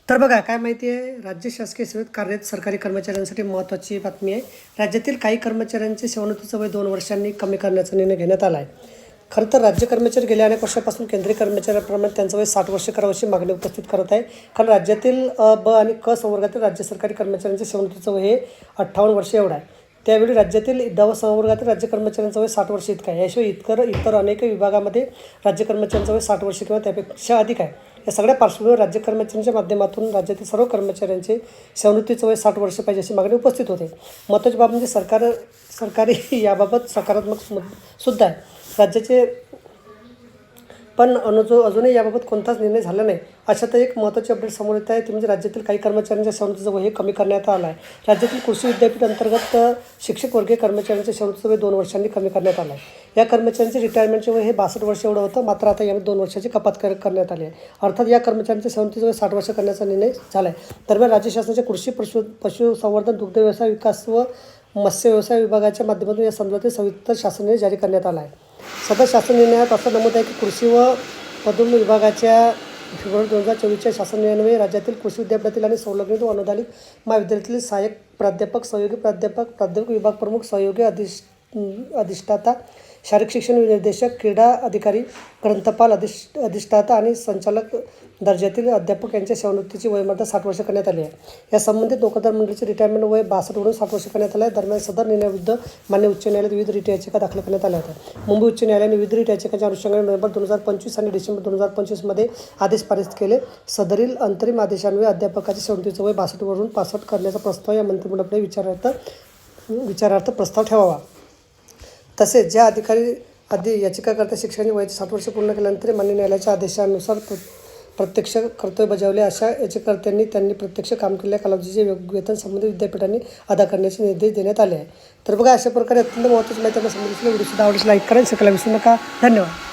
तर बघा काय माहिती आहे, राज्य शासकीय सेवेत कार्यरत सरकारी कर्मचाऱ्यांसाठी महत्त्वाची बातमी आहे. राज्यातील काही कर्मचाऱ्यांचे सेवानिवृत्तीचं वय 2 वर्षांनी कमी करण्याचा निर्णय घेण्यात आला आहे. खरं तर राज्य कर्मचारी गेल्या अनेक वर्षापासून केंद्रीय कर्मचाऱ्यांप्रमाणे त्यांचं वय 60 वर्ष करावं अशी मागणी उपस्थित करत आहे. कारण राज्यातील ब आणि क संवर्गातील राज्य सरकारी कर्मचाऱ्यांचे सेवानिवृत्तीचं वय हे 58 वर्ष एवढं आहे. त्यावेळी राज्यातील 10 संवर्गातील राज्य कर्मचाऱ्यांचं वय 60 वर्ष इतकं आहे. याशिवाय इतर अनेक विभागामध्ये राज्य कर्मचाऱ्यांचं वय 60 वर्ष किंवा त्यापेक्षा अधिक आहे. या सगळ्या पार्श्वभूमीवर राज्य कर्मचाऱ्यांच्या माध्यमातून राज्यातील सर्व कर्मचाऱ्यांचे सेवानिवृत्तीचं वय 60 वर्ष पाहिजे अशी मागणी उपस्थित होते. महत्त्वाची बाब म्हणजे सरकारी याबाबत सकारात्मक सुद्धा आहे. राज्याचे पण अजूनही याबाबत कोणताच निर्णय झाला नाही. अशात एक महत्त्वाची अपडेट समोर येत आहे, ती म्हणजे राज्यातील काही कर्मचाऱ्यांच्या सेवानिवृत्तीचं वय हे कमी करण्यात आलं आहे. राज्यातील कृषी विद्यापीठ अंतर्गत शिक्षक वर्गीय कर्मचाऱ्यांच्या सेवानिवृत्तीचं वय 2 वर्षांनी कमी करण्यात आलं आहे. या कर्मचाऱ्यांचे रिटायरमेंटचे वय हे 62 वर्ष एवढं होतं, मात्र आता यामध्ये 2 वर्षाची कपात करण्यात आली आहे. अर्थात या कर्मचाऱ्यांच्या सेवानिवृत्तीचं वय 60 वर्ष करण्याचा निर्णय झाला आहे. दरम्यान राज्य शासनाच्या कृषी पशुसंवर्धन दुग्ध व्यवसाय विकास व मत्स्य व्यवसाय विभागाच्या माध्यमातून या संदर्भातील सविस्तर शासन निर्णय जारी करण्यात आला आहे. सदर शासन निर्णयात असं नमूद आहे की कृषी व पदुम विभागाच्या फेब्रुवारी 2024च्या शासन निर्णयान्वये राज्यातील कृषी विद्यापीठातील आणि संलग्नित व अनुदानित महाविद्यालयातील सहाय्यक प्राध्यापक, सहयोगी प्राध्यापक, प्राध्यापक विभाग प्रमुख, सहयोगी अधिष्ठाता, शारीरिक शिक्षण निर्देशक, क्रीडा अधिकारी, ग्रंथपाल, अधिष्ठाता आणि संचालक दर्जातील अध्यापक यांच्या सेवानिवृत्तीची वयोमर्यादा 60 वर्ष करण्यात आली आहे. या संबंधित नोकरदार मंडळीचे रिटायरमेंट वय 62 वरून 60 वर्ष करण्यात आलं आहे. दरम्यान सदर निर्णयाविरुद्ध मान्य उच्च न्यायालयात विविध रिट याचिका दाखल करण्यात आल्या होत्या. मुंबई उच्च न्यायालयाने विविध रिट याचिकांच्या अनुषंगाने नोव्हेंबर 2025 आणि डिसेंबर 2025 मध्ये आदेश पारित केले. सदरील अंतरिम आदेशान्वये अध्यापकाचे सेवानिवृत्तीचं वय 62 वरून 65 करण्याचा प्रस्ताव या मंत्रिमंडळापुढे विचारार्थ प्रस्ताव ठेवावा. तसेच ज्या याचिकाकर्त्या शिक्षकांची वयाची 60 वर्ष पूर्ण केल्यानंतर मान्य न्यायालयाच्या आदेशानुसार प्रत्यक्ष कर्तव्य बजावले अशा याचिकाकर्त्यांनी त्यांनी प्रत्यक्ष काम केलेल्या कालावधीचे वेतन संबंधित विद्यापीठांनी अदा करण्याचे निर्देश देण्यात आले आहे. तर बघा, अशा प्रकारे अत्यंत महत्त्वाची माहिती आपण समजून व्हिडिओ सुद्धा आवडल्यास लाईक करा, शिकायला विसरू नका. धन्यवाद.